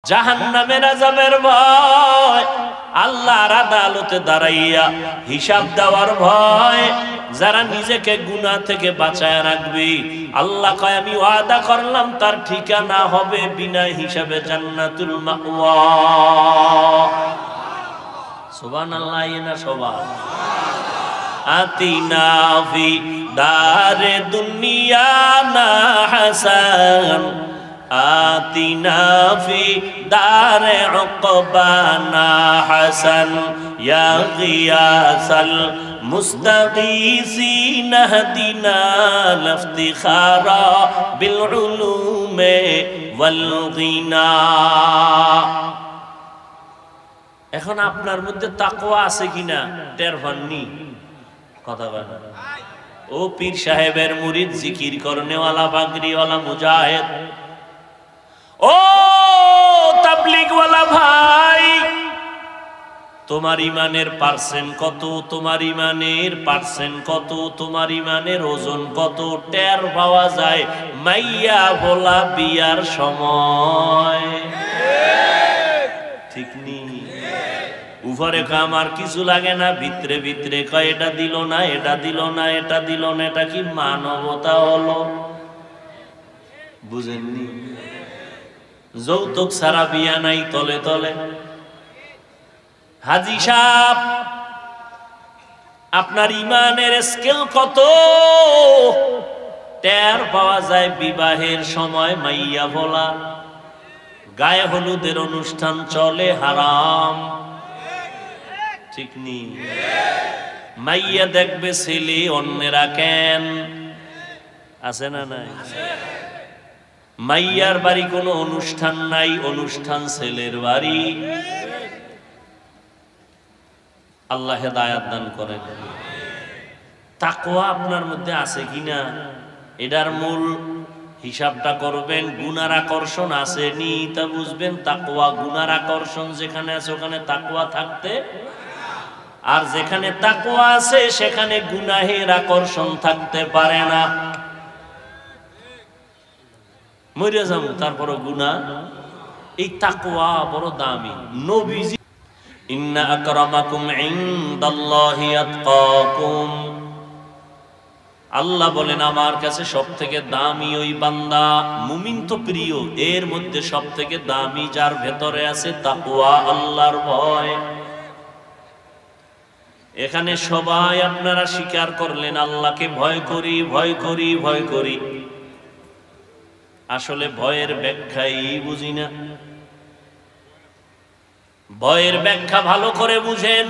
জাহান্নামের আযাবের ভয়, আল্লাহর আদালতে দাঁড়াইয়া হিসাব দেওয়ার ভয়। যারা নিজেকে গুনাহ থেকে বাঁচায় রাখবে, আল্লাহ কয় আমি ওয়াদা করলাম তার ঠিকানা হবে বিনা হিসাবে জান্নাতুল মাওয়া। সুবহানাল্লাহ না সবাই? আতিনা ফি দারে দুনিয়া না হাসান, আতিনা ফি দারে উকবানা হাসান, ইয়া গিয়াসাল মুস্তাগীসিন হদিনা লিফতিখারা বিল উলুমে ওয়াল গিনা। এখন আপনার মধ্যে তাকওয়া আছে কিনা টের পাননি? কথা বলেন। ও পীর সাহেবের মুরিদ, জিকির করনেওয়ালা, পাগড়িওয়ালা, মুজাহিদ, ও তাবলীগওয়ালা ভাই, তোমার ইমানের পার্সেন্ট কত? তোমার ইমানের পার্সেন্ট কত? তোমার ইমানের ওজন কত? টের পাওয়া যায় মাইয়া ভোলা বিয়ার সময়। ঠিক নি? উপরে আমার কিছু লাগে না, ভিতরে ভিতরে কয় এটা দিল না, এটা দিল না, এটা দিল না। এটা কি মানবতা হলো? বুঝেননি? যৌতুক ছাড়া বিয়া নাই তলে তলে। হাজী সাহেব, আপনার ইমানের স্কেল কত? টের পাওয়া যায় বিবাহের সময় মাইয়া ভোলা, গায়ে হলুদের অনুষ্ঠান চলে হারাম। ঠিক নি? মাইয়া দেখবে ছেলে, অন্যেরা কেন আছে না নাই? মাইয়ার বাড়ি কোনো অনুষ্ঠান নাই, অনুষ্ঠান ছেলের বাড়ি। আল্লাহ হেদায়াত দান করেন। তাকওয়া আপনার মধ্যে আছে কিনা এটার মূল হিসাবটা করবেন। গুনার আকর্ষণ আসেনি তা বুঝবেন। তাকওয়া, গুনার আকর্ষণ যেখানে আছে ওখানে তাকওয়া থাকতে, আর যেখানে তাকওয়া আছে সেখানে গুনাহের আকর্ষণ থাকতে পারে না। মরে যাবো তারপরও গুনাহ। এই তাকওয়া বড় দামি। নবীজি ইন্না আকরামাকুম ইনদাল্লাহি আতকাকুম, আল্লাহ বলেন আমার কাছে সবথেকে দামি ওই বান্দা। মুমিন তো প্রিয়, এর মধ্যে সবথেকে দামি যার ভেতরে আছে তাকওয়া, আল্লাহর ভয়। এখানে সবাই আপনারা স্বীকার করলেন আল্লাহকে ভয় করি, ভয় করি, ভয় করি। আসলে ভয়ের ব্যাখ্যাই বুঝি না। ভয়ের ব্যাখ্যা ভালো করে বুঝেন।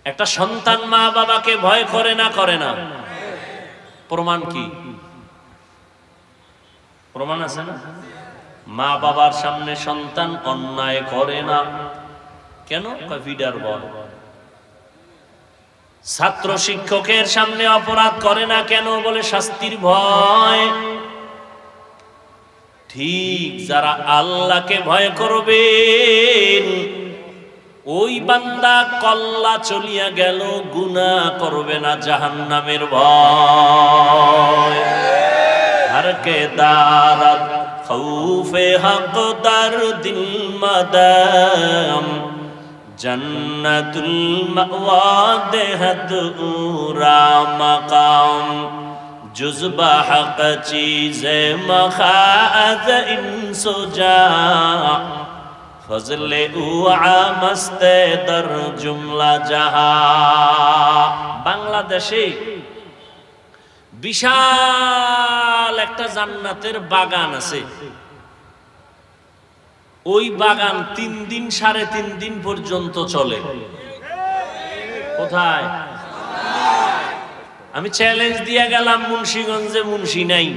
একটা সন্তান মা বাবাকে ভয় করে না? করে না? প্রমাণ কি? প্রমাণ আছে না? মা বাবার সামনে সন্তান অন্যায় করে না কেন? কফিডার বল। ছাত্র শিক্ষকের সামনে অপরাধ করে না কেন? বলে শাস্তির ভয়। ঠিক যারা আল্লাহকে ভয় করবেন ওই বান্দা কল্লা চলিয়া গেল, গুনাহ করবে না, জাহান্নামের ভয়। হর কে দারত খৌফে হক দার দিল মাদাম, জন্নতুল মাওয়া দেহদ উরা মাকাম, जुज़्बा हक़ चीज़े मखाज़ इंसुजा, फज़ले उआ मस्ते दर जुमला जहा। বাংলাদেশে বিশাল একটা জান্নাতের বাগান আছে। ওই বাগান 3 দিন 3.5 দিন পর্যন্ত চলে। কোথায়? আমি চ্যালেঞ্জ দিয়ে গেলাম মুন্সিগঞ্জে মুন্সি নাই,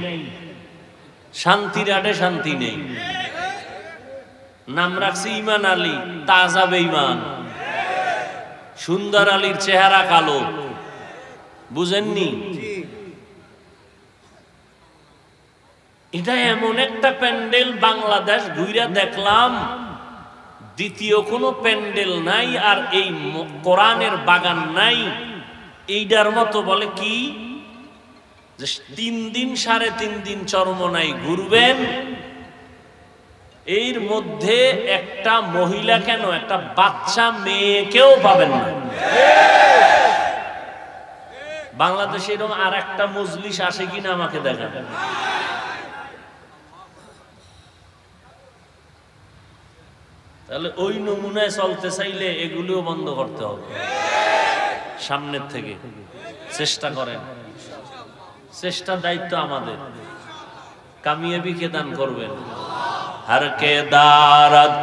শান্তিরাটে শান্তি নেই। নাম রাখছি ইমান আলী, তাজা বেঈমান। সুন্দর আলীর চেহারা কালো, বুঝেননি? এটা এমন একটা প্যান্ডেল বাংলাদেশ ঘুরে দেখলাম, দ্বিতীয় কোনো প্যান্ডেল নাই, আর এই কোরআনের বাগান নাই এইটার মতো। বলে কি যে 3 দিন 3.5 দিন চরমনাই ঘুরবেন, এর মধ্যে একটা মহিলা কেন, একটা বাচ্চা মেয়েকেও পাবেন না। বাংলাদেশে এরকম আর একটা মজলিস আসে কিনা আমাকে দেখান। তাহলে ওই নমুনায় চলতে চাইলে এগুলিও বন্ধ করতে হবে। সামনের থেকে চেষ্টা করেন, চেষ্টার দায়িত্ব আমাদের। কামিয়াবি কে দান করবেন? হর কে দারদ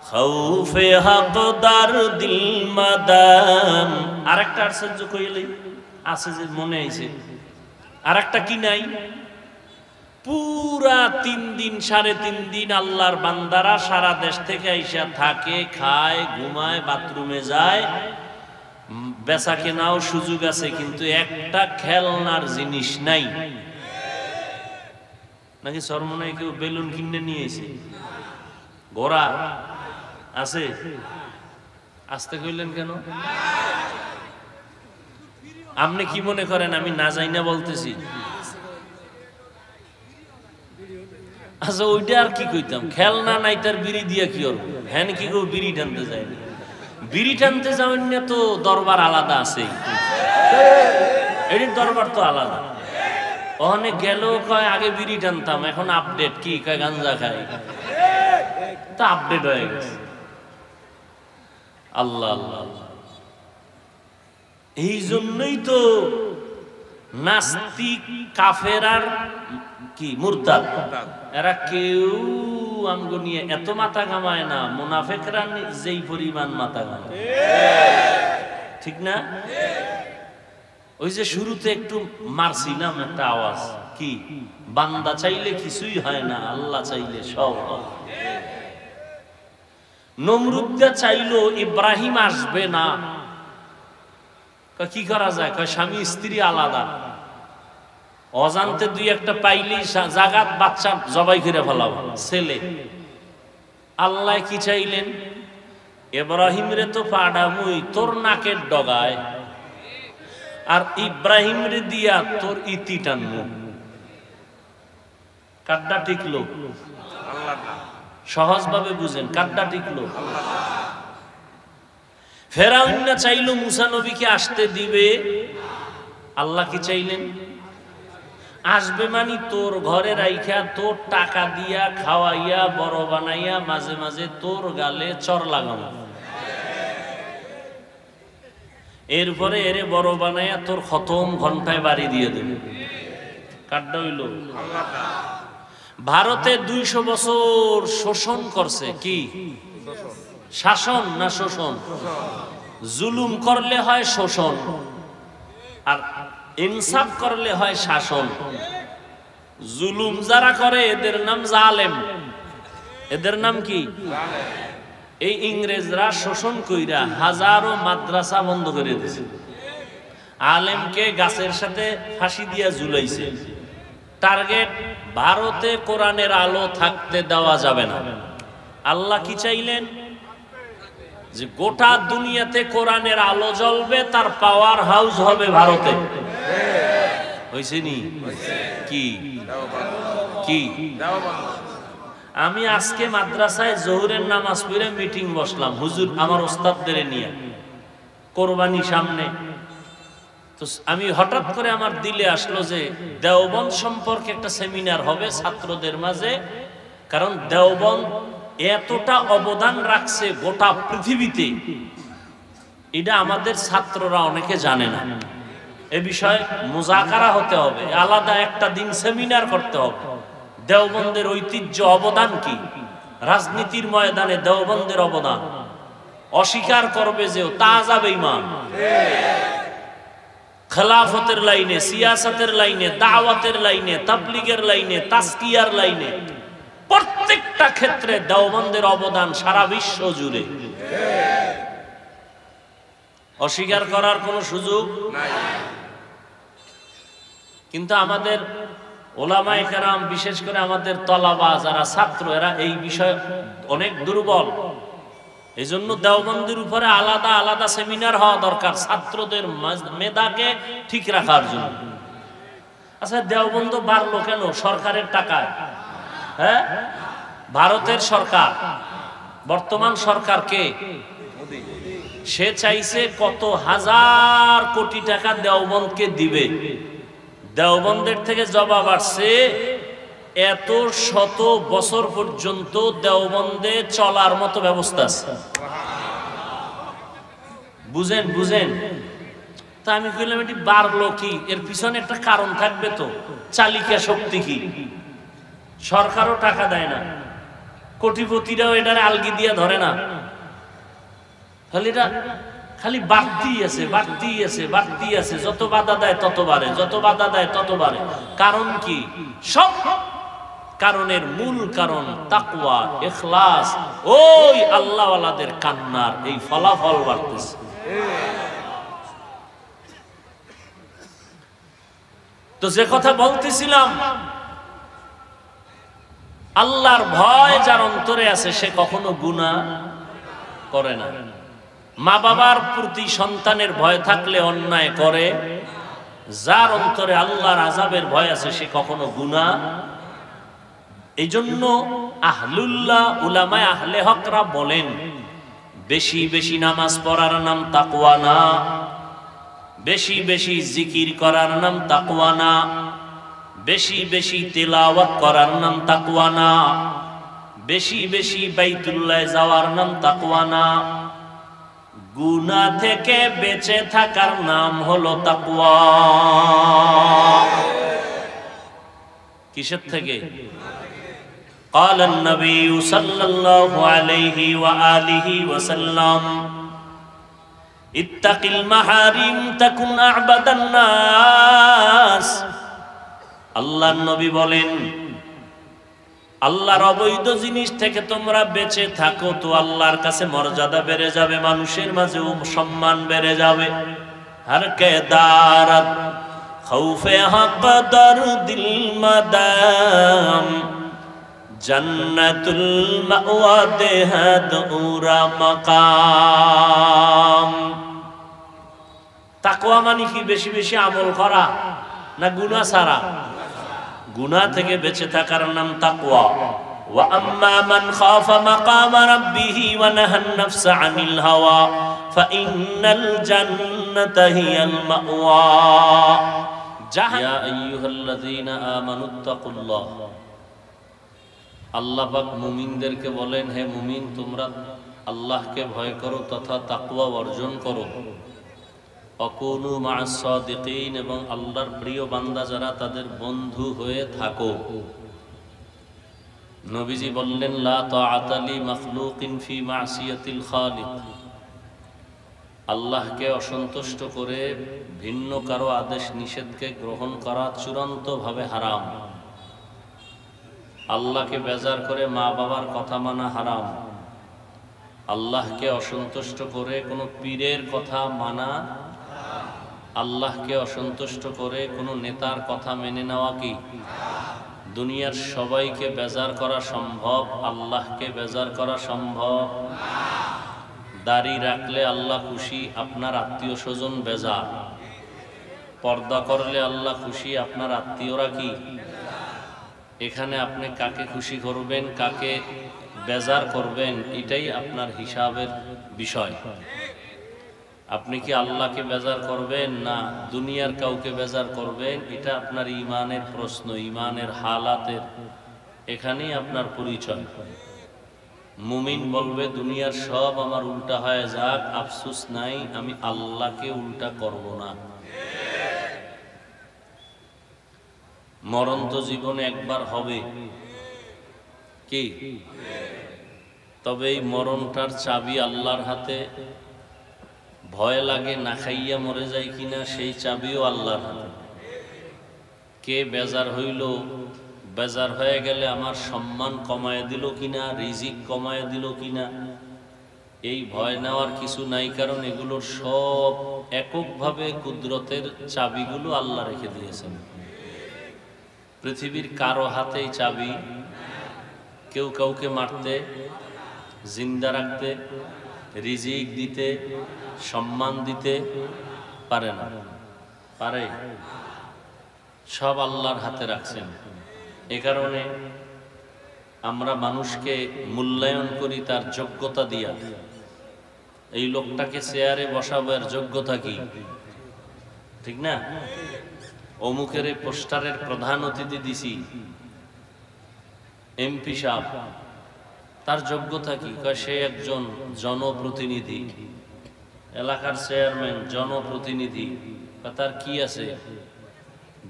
খৌফে হকদার দিল মাদাম। আরেকটা আশ্চর্য কইলে আছে যে মনে আইছে, আরেকটা কি নাই? পুরা 3 দিন 3.5 দিন আল্লাহর বান্দারা সারা দেশ থেকে আইসা থাকে, খায়, ঘুমায়, বাথরুমে যায়, বেচা কেনাও সুযোগ আছে, কিন্তু একটা খেলনার জিনিস নাই। নাকি সরমনায় কেউ বেলুন কিনে নিয়ে এসে, ঘোড়া আছে? আসতে কইলেন কেন? আপনি কি মনে করেন আমি না যাই না বলতেছি? আচ্ছা ওইটা আর কি কইতাম, খেলনা নাই তার বিড়ি দিয়া কি করব? হ্যাঁ কি কেউ বিড়ি টানতে যায় না? বিড়ি টানতে যাবেন না তো দরবার আলাদা আছে, এটির দরবার তো আলাদা। ওখানে গেলেও কয় আগে বিড়ি টানতাম, এখন আপডেট কি কয় গাঞ্জা খাই, তা আপডেট হয়ে গেছে। আল্লাহ আল্লাহ, এই জন্যই তো নাস্তিক কাফের আর কি মুরতাদ এরা কেউ আমগো নিয়ে এত মাথা ঘামায় না, মুনাফিকরা যেই পরিমাণ মাথা ঘামায়, ঠিক না? ওই যে শুরুতে একটু মারছিলাম একটা আওয়াজ, কি বান্দা চাইলে কিছুই হয় না, আল্লাহ চাইলে সব হয়। নমরুদা চাইলো ইব্রাহিম আসবে না, কি করা যায়? কয় স্বামী স্ত্রী আলাদা, অজান্তে 2-1টা পাইলেই জাগাত বাচ্চা জবাই করে ফেলাবো ছেলে। আল্লাহ কি চাইলেন? ইব্রাহিম রে তো পাড়ামুই তোর নাকের ডগায়, আর ইব্রাহিম রে দিয়া তোর ইতি টানবো। কাড্ডা টিকলো? সহজ ভাবে বুঝেন, কাড্ডা টিকলো? ফেরাউন না চাইলো মুসা নবীকে আসতে দিবে, আল্লাহ কি চাইলেন? আসবে মানে তোর ঘরে রাইখা, তোর টাকা দিয়া খাওয়াইয়া বড় বানাইয়া, মাঝে মাঝে তোর গালে চর লাগানো, এরপরে এরে বড় বানাইয়া তোর খতম ঘন্টায় বাড়ি দিয়ে দেবে। কাড্ডা হইল? ভারতে 200 বছর শোষণ করছে। কি শাসন না শোষণ? জুলুম করলে হয় শোষণ, আর ইনসাফ করলে হয় শাসন। জুলুম যারা করে এদের নাম জালেম, এদের নাম কি? এই ইংরেজরা শোষণ কইরা হাজারো মাদ্রাসা বন্ধ করে দিয়েছে, আলেমকে গাছের সাথে ফাঁসি দিয়া ঝুলাইছে। টার্গেট ভারতে কোরআনের আলো থাকতে দেওয়া যাবে না। আল্লাহ কি চাইলেন? যে গোটা দুনিয়াতে কোরআনের আলো জ্বলবে, তার পাওয়ার হাউস হবে ভারতে। হইছে নি? কি কি আমি আজকে মাদ্রাসায় জোহরের নামাজ পড়ে মিটিং বসলাম, হুজুর আমার ওস্তাদদের নিয়ে, কোরবানি সামনে। তো আমি হঠাৎ করে আমার দিলে আসলো যে দেওবন্দ সম্পর্কে একটা সেমিনার হবে ছাত্রদের মাঝে, কারণ দেওবন্দ এতটা অবদান রাখছে গোটা পৃথিবীতে, এটা আমাদের ছাত্ররা অনেকে জানে না। এ বিষয়ে মুজাকারা হতে হবে, আলাদা একটা দিন সেমিনার করতে হবে। দেওবন্দের ঐতিহ্য, অবদান কি, রাজনীতির ময়দানে দেওবন্দের অবদান অস্বীকার করবে যে তাজা বেঈমান। খেলাফতের লাইনে, সিয়াসতের লাইনে, দাওয়াতের লাইনে, তাবলীগের লাইনে, তাজকিয়ার লাইনে, প্রত্যেকটা ক্ষেত্রে দেওবন্দের অবদান সারা বিশ্ব জুড়ে, অস্বীকার করার কোনো সুযোগ নাই। কিন্তু আমাদের ওলামায়ে কেরাম, বিশেষ করে আমাদের তলাবা যারা ছাত্র, এরা এই বিষয়ে অনেক দুর্বল। এই জন্য দেওবন্দের উপরে আলাদা আলাদা সেমিনার হওয়া দরকার ছাত্রদের মেধাকে ঠিক রাখার জন্য। আচ্ছা দেওবন্দ বাড়লো কেন? সরকারের টাকায়। হ্যাঁ, ভারতের সরকার, বর্তমান সরকার কে? সে চাইছে কত হাজার কোটি টাকা দেওবন্দকে দিবে। দেওবন্দের থেকে জবাব আসছে এত শত বছর পর্যন্ত দেওবন্দে চলার মতো ব্যবস্থা আছে। বুঝেন বুঝেন। তা আমি কইলাম এটি বাড়লো কি? এর পিছনে একটা কারণ থাকবে তো, চালিকা শক্তি কি? সরকারও টাকা দেয় না, কোটিপতিরাও এটারে আলগি দিয়া ধরে না, খালি এটা খালি বাড়তেই আছে বাড়তেই আছে বাড়তেই আছে। যত বাধা দেয় তত বাড়ে, যত বাধা দেয় তত বাড়ে। কারণ কি? সব কারণের মূল কারণ তাকওয়া, ইখলাস, ওই আল্লাহওয়ালাদের কান্নার এই ফলাফল বাড়তেছে। তো যে কথা বলতেছিলাম, আল্লাহর ভয় যার অন্তরে আছে সে কখনো গুনাহ করে না। মা বাবার প্রতি সন্তানের ভয় থাকলে অন্যায় করে। যার অন্তরে আল্লাহর আযাবের ভয় আছে সে কখনো গুনাহ। এই জন্য আহলুল্লাহ, উলামায়ে আহলে হকরা বলেন, বেশি বেশি নামাজ পড়ার নাম তাকওয়া না, বেশি বেশি জিকির করার নাম তাকওয়া না, বেশি বেশি তিলাওয়াত করার নাম তাকওয়া না, বেশি বেশি বাইতুল্লাহ যাওয়ার নাম তাকওয়া না। গুনাহ থেকে বেঁচে থাকার নাম হলো তাকওয়া। কিসের থেকে? قال النبي صلى الله عليه وآله وسلم اتق المحارم تكن أعبد الناس। আল্লাহর নবী বলেন, আল্লাহর অবৈধ জিনিস থেকে তোমরা বেঁচে থাকো তো আল্লাহর কাছে মর্যাদা বেড়ে যাবে, মানুষের মাঝে সম্মান বেড়ে যাবে। হর কে দারাত খৌফে হক দরদিল মাদাম জান্নাতুল মাওয়া দেহাদ উরা মাকাম। তাকওয়া মানে কি? বেশি বেশি আমল করা না গুনাহ ছাড়া? গুনাহ থেকে বেঁচে থাকার নাম তাকওয়া। ওয়া আম্মা মান খাফা মাকাম রাব্বিহি ওয়া নাহান নাফসা আনিল হাওয়া ফাইন্নাল জান্নাতা হিয়াল মাওয়া। ইয়া আইয়ুহাল্লাযীনা আমানুত্তাকুল্লাহ। আল্লাহ পাক মুমিনদেরকে বলেন, হে মুমিন তোমরা আল্লাহকে ভয় করো তথা তাকওয়া অর্জন করো। অকুনু মা'আস সাদিকিন, এবং আল্লাহর প্রিয় বান্দা যারা তাদের বন্ধু হয়ে থাকো। নবীজি বললেন, লা তাআতা লি মাখলুকিন ফি মা'সিয়াতিল খালিক। আল্লাহকে অসন্তুষ্ট করে ভিন্ন কারো আদেশ নিষেধকে গ্রহণ করা চূড়ান্তভাবে হারাম। আল্লাহকে বেজার করে মা বাবার কথা মানা হারাম। আল্লাহকে অসন্তুষ্ট করে কোনো পীরের কথা মানা, আল্লাহকে অসন্তুষ্ট করে কোনো নেতার কথা মেনে নেওয়া কি? দুনিয়ার সবাইকে বেজার করা সম্ভব, আল্লাহকে বেজার করা সম্ভব? দাড়ি রাখলে আল্লাহ খুশি, আপনার আত্মীয় স্বজন বেজার। পর্দা করলে আল্লাহ খুশি, আপনার আত্মীয়রা কি? এখানে আপনি কাকে খুশি করবেন, কাকে বেজার করবেন, এটাই আপনার হিসাবের বিষয়। আপনি কি আল্লাহকে বেজার করবেন না দুনিয়ার কাউকে বেজার করবেন, এটা আপনার ঈমানের প্রশ্ন, ঈমানের হালাতের এখানেই আপনার পরিচয়। মুমিন বলবে দুনিয়ার সব আমার উল্টা হয়ে যাক, আফসোস নাই, আমি আল্লাহকে উল্টা করব না। মরণ তো জীবনে একবার হবে, কি? তবে এই মরণটার চাবি আল্লাহর হাতে। ভয় লাগে না খাইয়া মরে যায় কিনা, সেই চাবিও আল্লাহর হাতে। কে বেজার হইল, বেজার হয়ে গেলে আমার সম্মান কমায় দিল কিনা, রিজিক কমায় দিল কিনা, এই ভয় নেওয়ার কিছু নাই। কারণ এগুলোর সব এককভাবে কুদরতের চাবিগুলো আল্লাহ রেখে দিয়েছেন। পৃথিবীর কারো হাতেই চাবি কেউ কাউকে মারতে, জিন্দা রাখতে, রিজিক দিতে, সম্মান দিতে পারে না। পারে? সব আল্লাহর হাতে রাখছেন। এ কারণে আমরা মানুষকে মূল্যায়ন করি তার যোগ্যতা দিয়া। এই লোকটাকে চেয়ারে বসাবো, এর যোগ্যতা কি? ঠিক না? অমুকের এই পোস্টারের প্রধান অতিথি দিছি এমপি সাহেব, তার যোগ্যতা কি? সে একজন জনপ্রতিনিধি, এলাকার চেয়ারম্যান, জনপ্রতিনিধি। তার কি আছে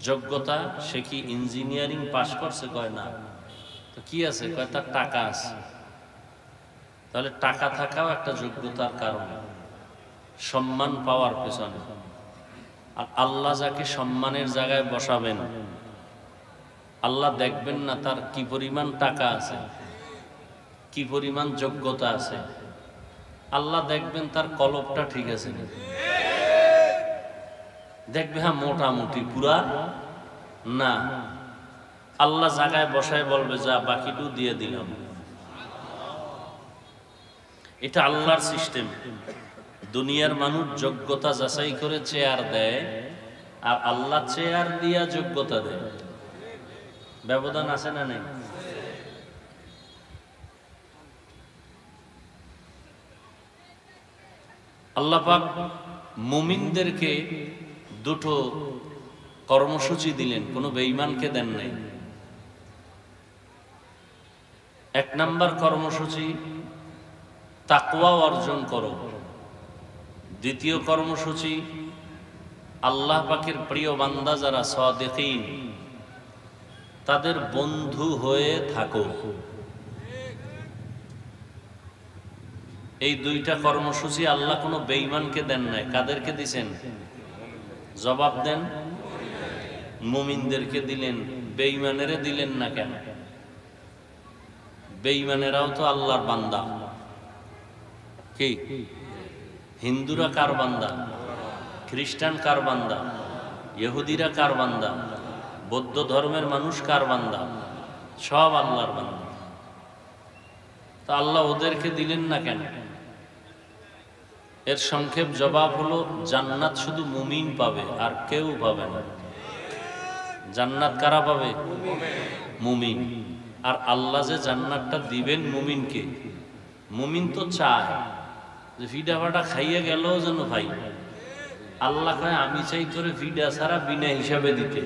যোগ্যতা? সে কি ইঞ্জিনিয়ারিং পাশ করছে? কয় না। তো কি আছে? কয় তার টাকা আছে। তাহলে টাকা থাকাও একটা যোগ্যতার কারণ, সম্মান পাওয়ার পেছনে। আর আল্লাহ যাকে সম্মানের জায়গায় বসাবেন, আল্লাহ দেখবেন না তার কি পরিমাণ টাকা আছে, কি পরিমাণ যোগ্যতা আছে। আল্লাহ দেখবেন তার কলবটা ঠিক আছে, দেখবে হ্যাঁ মোটামুটি, পুরা না। আল্লাহ জায়গায় বসায় বলবে যা বাকিটু দিয়ে দিলাম। এটা আল্লাহর সিস্টেম। দুনিয়ার মানুষ যোগ্যতা যাচাই করে চেয়ার দেয়, আর আল্লাহ চেয়ার দিয়া যোগ্যতা দেয়। ব্যবধান আছে না নেই? আল্লাহ পাক মুমিনদেরকে দুটো কর্মসূচি দিলেন, কোনো বেঈমানকে দেন নাই। এক নাম্বার কর্মসূচি, তাকওয়া অর্জন করো। দ্বিতীয় কর্মসূচি, আল্লাহ পাকের প্রিয় বান্দা যারা সাদিকিন, তাদের বন্ধু হয়ে থাকো। এই দুইটা কর্মসূচি আল্লাহ কোনো বেঈমানকে দেন নাই। কাদেরকে দিছেন? জবাব দেন। মুমিনদেরকে দিলেন, বেঈমানেরে দিলেন না কেন? বেঈমানেরাও তো আল্লাহর বান্দা। কি? হিন্দুরা কার বান্দা? খ্রিস্টান কার বান্দা? ইহুদিরা কার বান্দা? বৌদ্ধ ধর্মের মানুষ কার বান্দা? সব আল্লাহর বান্দা। তা আল্লাহ ওদেরকে দিলেন না কেন? এর সংক্ষেপ জবাব হলো, জান্নাত শুধু মুমিন পাবে, আর কেউ পাবে না। জান্নাত কারা পাবে? মুমিন। আর আল্লাহ যে জান্নাতটা দিবেন মুমিনকে, মুমিন তো চায় যে ফিডা ফাটা খাইয়ে গেল যেন ভাই। আল্লাহ কয় আমি চাই তোরে ফিডা ছাড়া বিনা হিসাবে দিতে।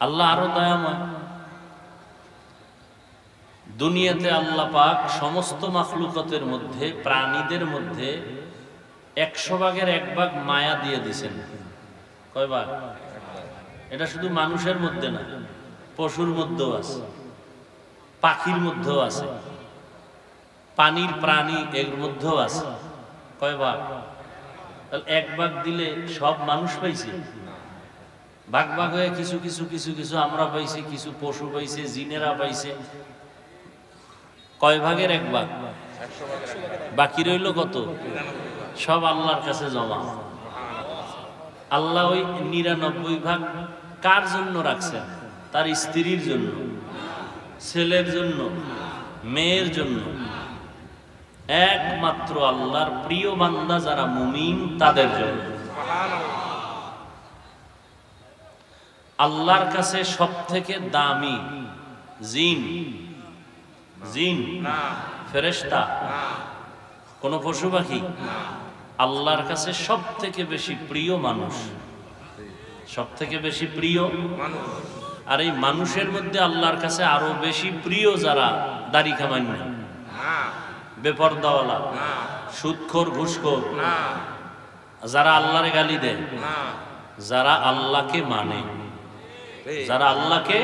আল্লাহ আরো দয়াময়। দুনিয়াতে আল্লাহ পাক সমস্ত মাখলুকাতের মধ্যে, প্রাণীদের মধ্যে 100 ভাগের 1 ভাগ মায়া দিয়ে দিছেন। কয় ভাগ? এটা শুধু মানুষের মধ্যে না, পশুর মধ্যেও আছে, পাখির মধ্যেও আছে, পানির প্রাণী এর মধ্যেও আছে। কয় ভাগ? 1 ভাগ দিলে সব মানুষ পাইছে? ভাগ ভাগ হয়ে কিছু কিছু কিছু কিছু আমরা পাইছি, কিছু পশু পাইছে, জিনেরা পাইছে। কয় ভাগের 1 ভাগ? বাকি রইল কত? সব আল্লাহর কাছে জমা। আল্লাহ ওই 99 ভাগ কার জন্য রাখছেন? তার স্ত্রীর জন্য, ছেলের জন্য, মেয়ের জন্য। একমাত্র আল্লাহর প্রিয় বান্দা যারা মুমিন, তাদের জন্য। আল্লাহর কাছে সব থেকে দামি জিন, জিন ফেরেশতা, কোন পশু পাখি? আল্লাহর কাছে সব থেকে বেশি প্রিয় মানুষ, সব থেকে বেশি প্রিয় মানুষ। আর এই মানুষের মধ্যে আল্লাহর কাছে আরো বেশি প্রিয় যারা দাড়ি কামান্য, বেপরদাওয়ালা, সুদখোর, ঘুষখোর, যারা আল্লাহরে গালি দেয়, যারা আল্লাহকে মানে, যারা আল্লাহকে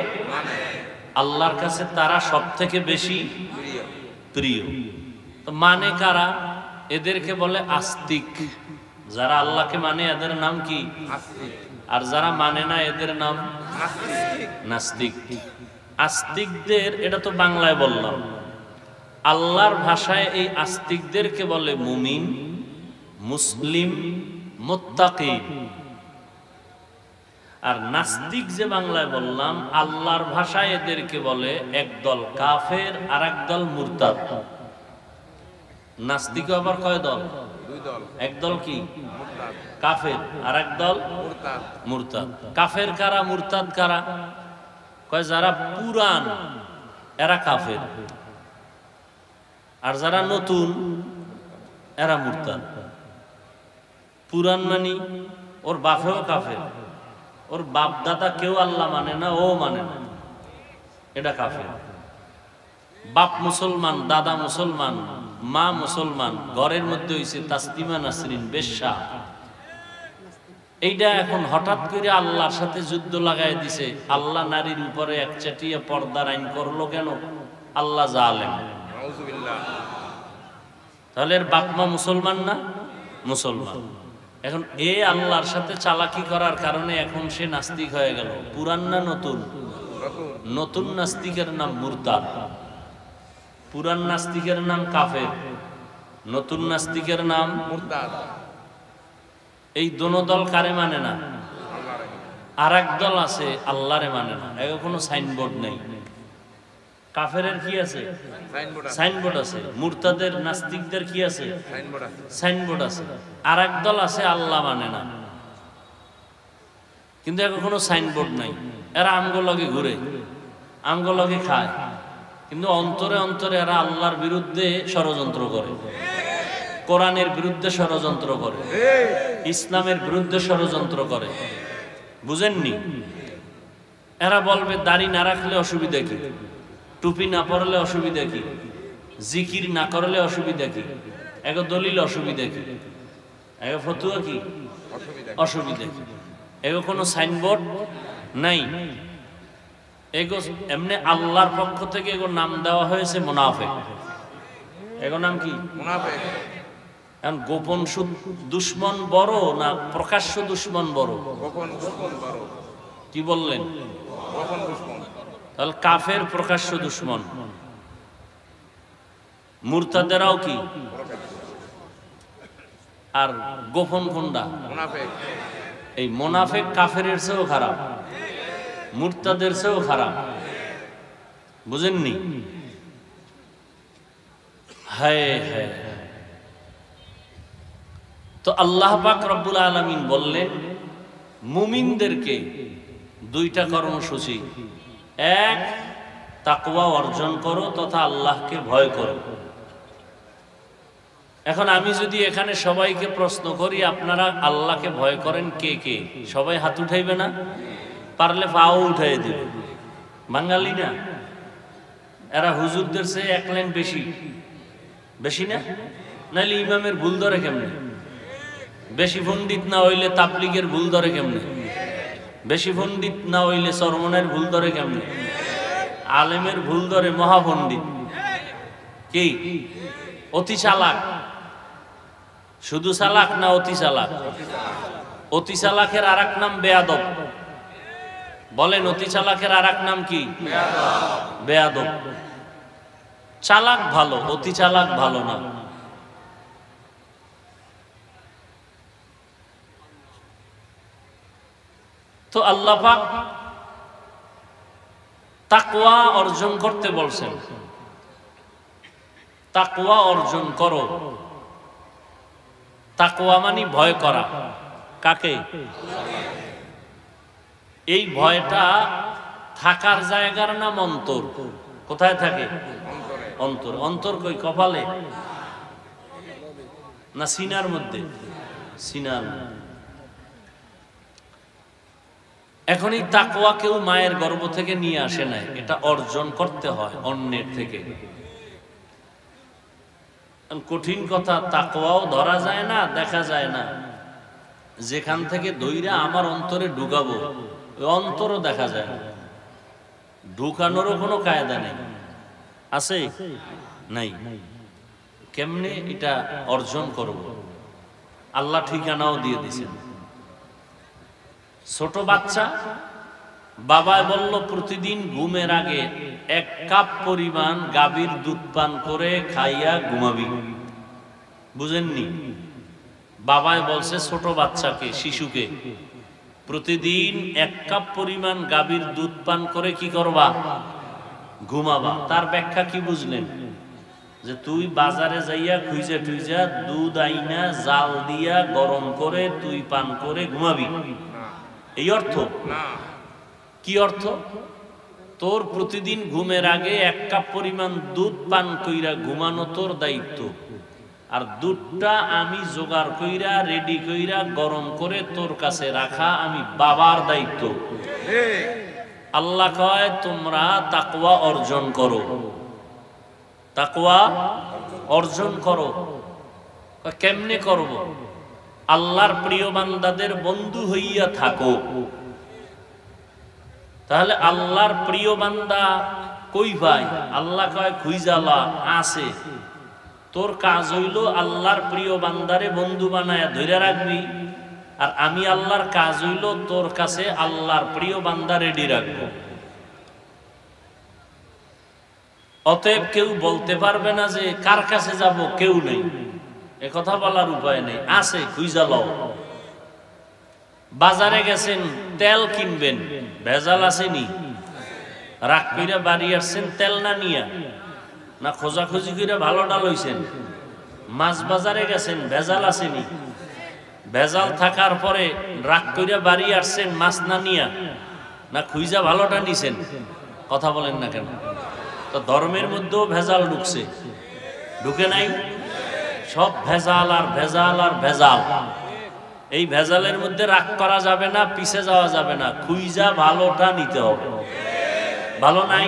আল্লাহর কাছে তারা সব থেকে বেশি প্রিয়। তো মানে কারা? এদেরকে বলে আস্তিক। যারা আল্লাহকে মানে এদের নাম কি? আর যারা মানে না এদের নাম নাস্তিক। আস্তিকদের, এটা তো বাংলায় বললাম, আল্লাহর ভাষায় এই আস্তিকদেরকে বলে মুমিন, মুসলিম, মুত্তাকি। আর নাস্তিক যে বাংলায় বললাম, আল্লাহর ভাষায় এদেরকে বলে একদল কাফের আর একদল মুরতাদ। নাস্তিক আবার কয় দল? 2 দল। একদল কি? কাফের, আর একদল মুরতাদ। কাফের কারা, মুরতাদ কারা? কয় যারা পুরান এরা কাফের, আর যারা নতুন এরা মুরতাদ। পুরান মানি ওর বাপেও কাফের, ওর বাপ দাদা কেউ আল্লাহ মানে না, ও মানে না, এটা কাফের। বাপ মুসলমান, দাদা মুসলমান, মা মুসলমান, ঘরের মধ্যে হইছে তাসলিমা নাসরিন বেশ্যা। এইটা এখন হঠাৎ করে আল্লাহর সাথে যুদ্ধ লাগাই দিছে। আল্লাহ নারীর উপরে একচাটিয়া পর্দার আইন করলো কেন? আল্লাহ জালেম। তাহলে এর বাপ মা মুসলমান না? মুসলমান। এখন এ আল্লাহর সাথে চালাকি করার কারণে এখন সে নাস্তিক হয়ে গেল। পুরান না নতুন? নতুন নাস্তিকের নাম মুরতাদ, পুরান নাস্তিকের নাম কাফের, নতুন নাস্তিকের নাম মুরতাদ। এই দোনো দল কারে মানে না? আর এক দল আছে আল্লাহরে মানে না। এর কোনো সাইনবোর্ড নেই। কাফেরের কি আছে? সাইনবোর্ড আছে। মুরতাদের নাস্তিকদের কি আছে? সাইনবোর্ড আছে। আর এক দল আছে আল্লাহ মানে না, কিন্তু এখন কোনো সাইনবোর্ড নাই। এরা আমগো লগে ঘুরে, আমগো লগে খায়, কিন্তু অন্তরে অন্তরে এরা আল্লাহর বিরুদ্ধে ষড়যন্ত্র করে, কোরআনের বিরুদ্ধে ষড়যন্ত্র করে, ইসলামের বিরুদ্ধে ষড়যন্ত্র করে। বুঝেননি? এরা বলবে দাড়ি না রাখলে অসুবিধা কি, টুপি না পরলে অসুবিধা কি, জিকির না করলে অসুবিধা কি, এক দলিল অসুবিধা কি, এক ফতুয়া কি অসুবিধা কি। এগো কোনো সাইনবোর্ড নাই। এগো এমনি আল্লাহর পক্ষ থেকে এগো নাম দেওয়া হয়েছে মুনাফিক। এগো নাম কি? মুনাফিক। এখন গোপন দুশ্মন বড় না প্রকাশ্য দুশ্মন বড়? গোপন দুশ্মন বড়। কি বললেন? গোপন দুশ্মন। তাহলে কাফের প্রকাশ্য দুশ্মন, মুরতাদেরাও কি? আর গোপন কোনটা? মুনাফিক। এই মুনাফিক কাফের চেয়েও খারাপ, মুরতাদের চেয়েও খারাপ। বুঝেননি? হায় হায়। তো আল্লাহ পাক রব্বুল আলামিন বললেন মুমিনদেরকে দুইটা কর্মসূচি। এক, তাকওয়া অর্জন করো তথা আল্লাহকে ভয় করো। এখন আমি যদি এখানে সবাইকে প্রশ্ন করি আপনারা আল্লাহকে ভয় করেন কে কে, সবাই হাত উঠাইবে না? পারলে পাও উঠাই দেবে। বাঙালি না এরা, হুজুরদের চেয়ে এক লাইন বেশি, বেশি না? নাইলে ইমামের ভুল ধরে কেমনে? বেশি পণ্ডিত না হইলে তাবলীগের ভুল ধরে কেমনে? বেশি পণ্ডিত না হইলে চরমনের ভুল ধরে কেমনে? আলেমের ভুল ধরে মহাপণ্ডিত। কি অতি চালাক? শুধু চালাক না অতি চালাক? অতি চালাকের আর এক নাম বেয়াদব। বলেন অতি চালাকের আর এক নাম কি? বেয়াদব। চালাক ভালো, অতি চালাক ভালো না। তো আল্লাহ পাক তাকওয়া অর্জন করতে বলছেন। তাকওয়া অর্জন করো। তাকওয়া মানে ভয় করা। কাকে? এই ভয়টা থাকার জায়গার নাম অন্তর। কোথায় থাকে? অন্তর। অন্তর কই? কপালে না সিনার মধ্যে? সিনার। এখন এই তাকওয়া কেউ মায়ের গর্ভ থেকে নিয়ে আসে নাই, এটা অর্জন করতে হয় অন্যের থেকে। কঠিন কথা, তাকওয়াও ধরা যায় না, দেখা যায় না। যেখান থেকে দইরা আমার অন্তরে ঢুকাবো ওই অন্তরও দেখা যায় না, ঢুকানোরও কোনো কায়দা নেই। আছে? নাই। কেমনে এটা অর্জন করব? আল্লাহ ঠিকানাও দিয়ে দিয়েছেন। ছোট বাচ্চা, বাবায় বলল প্রতিদিন ঘুমের আগে 1 কাপ পরিমাণ গাভীর দুধ পান করে খাইয়া ঘুমাবি। বুঝেননি? বাবায় বলছে ছোট বাচ্চাকে, শিশুকে প্রতিদিন 1 কাপ পরিমাণ গাভীর দুধ পান করে কি করবা? ঘুমাবা। তার ব্যাখ্যা কি বুঝলেন? যে তুই বাজারে যাইয়া খুঁজে টুইজা দুধ আইনা জাল দিয়া গরম করে তুই পান করে ঘুমাবি, এই অর্থ? কি অর্থ? তোর প্রতিদিন ঘুমের আগে 1 কাপ পরিমাণ দুধ পান কইরা ঘুমানো তোর দায়িত্ব, আর দুধটা আমি জোগাড় কইরা রেডি কইরা গরম করে তোর কাছে রাখা আমি বাবার দায়িত্ব। আল্লাহ কয় তোমরা তাকওয়া অর্জন করো, তাকওয়া অর্জন করো। কেমনে করব? আল্লাহর প্রিয় বান্দাদের বন্ধু হইয়া থাকো। তাহলে আল্লাহর প্রিয় বান্দা কই ভাই? আল্লাহ কয় খুইজালা আছে। তোর কাজ হইল আল্লাহর প্রিয় বান্দারে বন্ধু বানায়া ধরে রাখবি, আর আমি আল্লাহর কাজ হইল তোর কাছে আল্লাহর প্রিয় বান্দা রেডি রাখবো। অতএব কেউ বলতে পারবে না যে কার কাছে যাব, কেউ নেই, এ কথা বলার উপায় নেই। আছে, খুইজালাও। বাজারে গেছেন, তেল কিনবেন, ভেজাল আসেনি? রাগ কইরা বাড়ি আসছেন তেল না নিয়া, না খোঁজাখুঁজি করে ভালো ডাল হইছেন? মাছ বাজারে গেছেন, ভেজাল আসেনি? ভেজাল থাকার পরে রাগ কইরা বাড়ি আসছেন মাছ না নিয়া, না খুঁজা ভালোটা নিছেন? কথা বলেন না কেন? তো ধর্মের মধ্যেও ভেজাল ঢুকছে, ঢুকে নাই? সব ভেজাল আর ভেজাল আর ভেজাল। এই ভেজালের মধ্যে রাগ করা যাবে না, পিছে যাওয়া যাবে না, খুইজা ভালোটা নিতে হবে। ভালো নাই?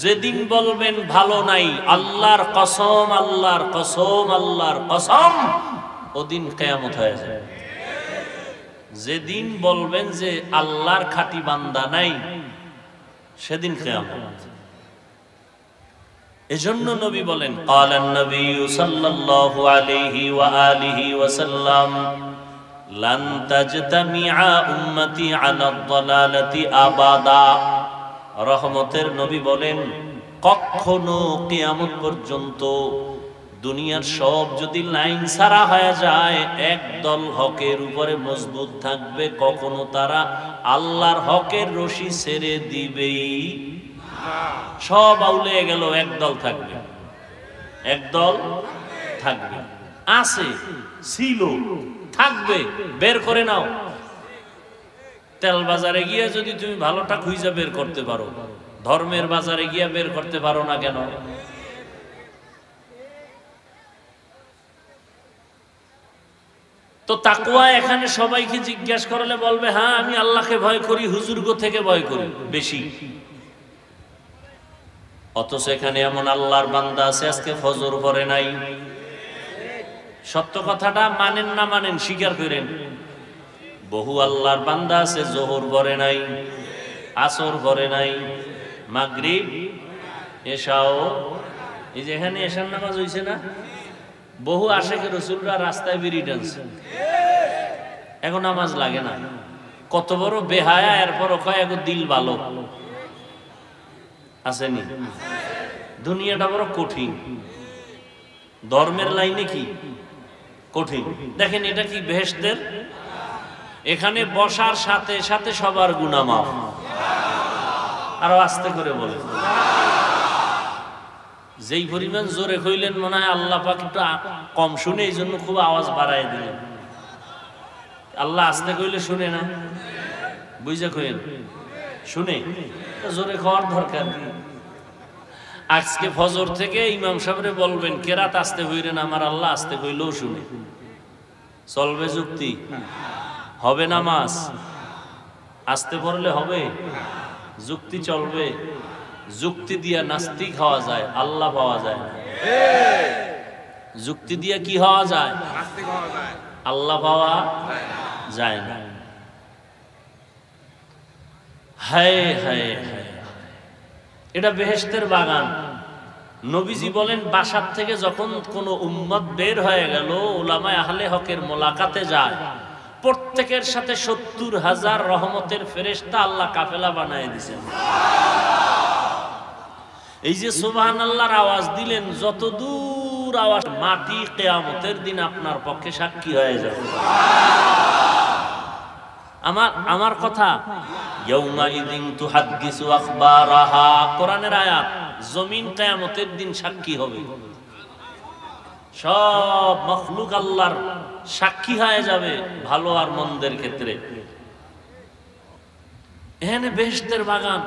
যেদিন বলবেন ভালো নাই, আল্লাহর কসম, আল্লাহর কসম, আল্লাহর কসম, ওদিন কিয়ামত হয়ে যায়। যেদিন বলবেন যে আল্লাহর খাঁটি বান্দা নাই, সেদিন কিয়ামত। এজন্য নবী বলেন, ক্বালান নবী সাল্লাল্লাহু আলাইহি ওয়া আলিহি ওয়াসাল্লাম, লান তাজতামিআ উম্মতি আলা আদ-দালালাতি আবাদা। রহমতের নবী বলেন, কখনো কিয়ামত পর্যন্ত দুনিয়ার সব যদি লাইন ছাড়া হয়ে যায়, একদল হকের উপরে মজবুত থাকবে, কখনো তারা আল্লাহর হকের রশি ছেড়ে দিবেই। সব আউলে গেল, একদল থাকবে, একদল থাকবে। আছে, ছিল, থাকবে, বের করে নাও। তেল বাজারে গিয়ে যদি তুমি ভালোটা খুঁজে বের করতে পারো, ধর্মের বাজারে গিয়ে বের করতে পারো না কেন? তো তাকওয়া এখানে সবাইকে জিজ্ঞেস করলে বলবে, হ্যাঁ আমি আল্লাহকে ভয় করি, হুজুরগো থেকে ভয় করি বেশি। অথচ এখানে এমন আল্লাহর বান্দা আছে আজকে ফজর পড়ে নাই। সত্য কথাটা মানেন না মানেন, স্বীকার করেন। বহু আল্লাহর বান্দা আছে জোহর পড়ে নাই, আসর পড়ে নাই, মাগরিব, এশাও। এই যে এখানে এশার নামাজ হইছে না, বহু আশেকে রাসূলরা রাস্তায় বিড়ি টানছে, এখন নামাজ লাগে না। কত বড় বেহায়া, এরপরও কয় এখন দিল ভালো। আসেনি? দুনিয়াটা বড় কঠিন, ধর্মের লাইনে কি কঠিন। দেখেন এটা কি বেহেশতের, এখানে বসার সাথে সাথে সবার গুনাহ মাফ। আরো আস্তে করে বলে, যেই পরিমাণ জোরে কইলেন মনে হয় আল্লাহ পাক একটু কম শুনে, এই জন্য খুব আওয়াজ বাড়ায় দিলেন। আল্লাহ আস্তে কইলে শুনে না, বুঝা কইেন শুনে, জোরে খাওয়ার দরকার নেই। আজকে ফজর থেকে ইমাম সাহেবরে বলবেন কেরাত আস্তে কইরেন, আমার আল্লাহ আস্তে কইলেও শুনে। চলবে যুক্তি? হবে নামাজ আস্তে পড়লে হবে? যুক্তি চলবে? যুক্তি দিয়া নাস্তিক হওয়া যায়, আল্লাহ পাওয়া যায় না। যুক্তি দিয়া কি হওয়া যায়? আল্লাহ পাওয়া যায় না। হায় হায় হায়, এটা বেহেশতের বাগান। নবীজি বলেন, বাসার থেকে যখন কোন উম্মত বের হয়ে গেল, উলামায়ে আহলে হকের মোলাকাতে যায়, প্রত্যেকের সাথে ৭০,০০০ রহমতের ফেরেশতা আল্লাহ কাফেলা বানায় দিয়েছেন। এই যে সুবহানাল্লাহর আওয়াজ দিলেন, যত দূর আওয়াজ, মাটি কিয়ামতের দিন আপনার পক্ষে সাক্ষী হয়ে যাবে। আমার কথা, ইয়াউমা ইযিন তুহাদ্দিসু আখবারাহা, কোরআনের আয়াত। জমিন কিয়ামতের দিন সাক্ষী হবে, সব মাখলুক আল্লাহর সাক্ষী হয়ে যাবে ভালো আর মন্দের ক্ষেত্রে। এখানে বেহেশতের বাগান,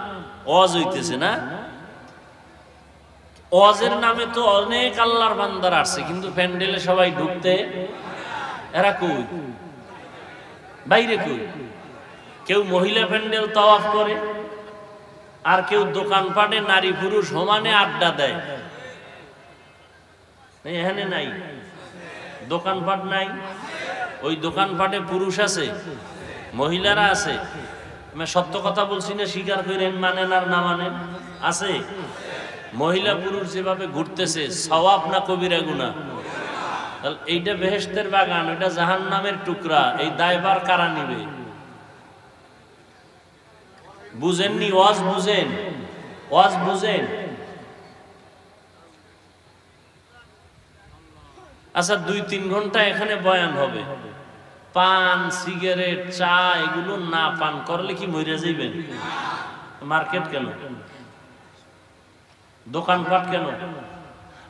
ওয়াজ হইতেছে না? ওয়াজের নামে তো অনেক আল্লাহর বান্দার আসছে, কিন্তু প্যান্ডেলে সবাই ঢুকতে এরা কই? বাইরে কই? কেউ মহিলা প্যান্ডেল তাওয়াফ করে, আর কেউ দোকানপাটে নারী পুরুষ সমানে আড্ডা দেয়। এখানে নাই, দোকানপাট নাই। ওই দোকানপাটে পুরুষ আছে, মহিলারা আছে। আমি সত্য কথা বলছি না, স্বীকার করেন, মানেন আর না মানেন, আছে। মহিলা পুরুষ যেভাবে ঘুরতেছে, সওয়াব না কবিরা গুনাহ? তাহলে এইটা বেহেশতের বাগান, ওইটা জাহান্নামের টুকরা। এই দায়ভার কারা নিবে? বুঝেননি? ওয়াজ বুঝেন, ওয়াজ বুঝেন। আচ্ছা, 2-3 ঘন্টা এখানে বয়ান হবে, পান সিগারেট চা এগুলো না পান করলে কি মরে যাইবেন? মার্কেট কেন, দোকানপাট কেন?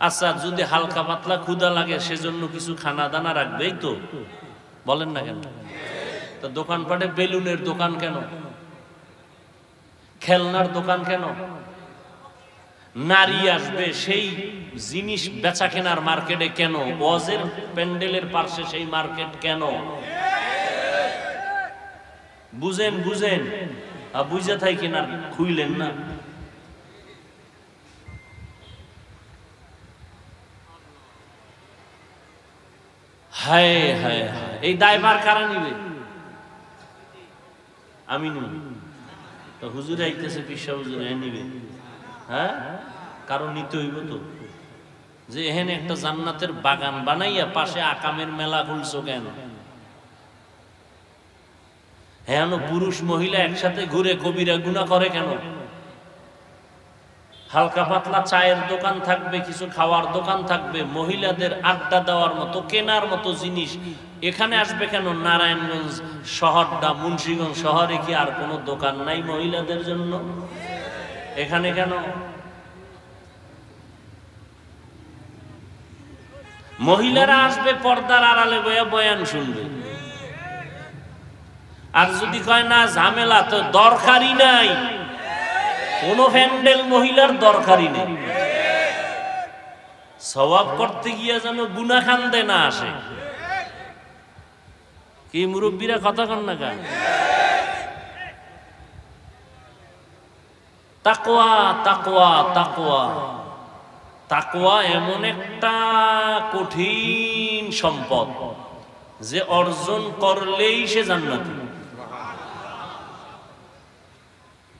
আচ্ছা, যদি হালকা পাতলা ক্ষুধা লাগে সেজন্য কিছু খানা দানা রাখবেই তো, বলেন না কেন? তো দোকানপাটে বেলুনের দোকান কেন, খেলনার দোকান কেন? নারী আসবে সেই জিনিস বেচা কেনার মার্কেটে কেন? ওয়াজের প্যান্ডেলের পাশে সেই মার্কেট কেন? বুঝেন, বুঝেন। বুঝে থাই কিনা খুইলেন না। হায় হায় হায়, এই দায়ভার কারা নিবে? আমি নিব। তো হুজুরে আইতেছে, পিসা হুজুরে নিবে। হ্যাঁ, কারণ নিতে হইব তো, যে এখানে একটা জান্নাতের বাগান বানাইয়া পাশে আকামের মেলা খুলছো কেন? হ্যাঁ, পুরুষ মহিলা একসাথে ঘুরে কবিরা গুনাহ করে কেন? হালকা পাতলা চায়ের দোকান থাকবে, কিছু খাওয়ার দোকান থাকবে, মহিলাদের আড্ডা দেওয়ার মতো, কেনার মতো জিনিস এখানে আসবে কেন? নারায়ণগঞ্জ শহরটা, মুন্সিগঞ্জ শহরে কি আর কোনো দোকান নাই মহিলাদের জন্য? এখানে কেন? মহিলারা আসবে পর্দার আড়ালে বয়া বয়ান শুনবে। আর যদি কয় না ঝামেলা, তো দরকারই নাই, কোন প্যান্ডেল মহিলার দরকারই নেই। সওয়াব করতে গিয়া যেন গুনাহ খান্দে না আসে। কি মুরব্বীরা কথা কন না কেন? তাকওয়া, তাকওয়া, তাকওয়া। তাকওয়া এমন একটা কঠিন সম্পদ যে অর্জন করলেই সে জান্নাতি।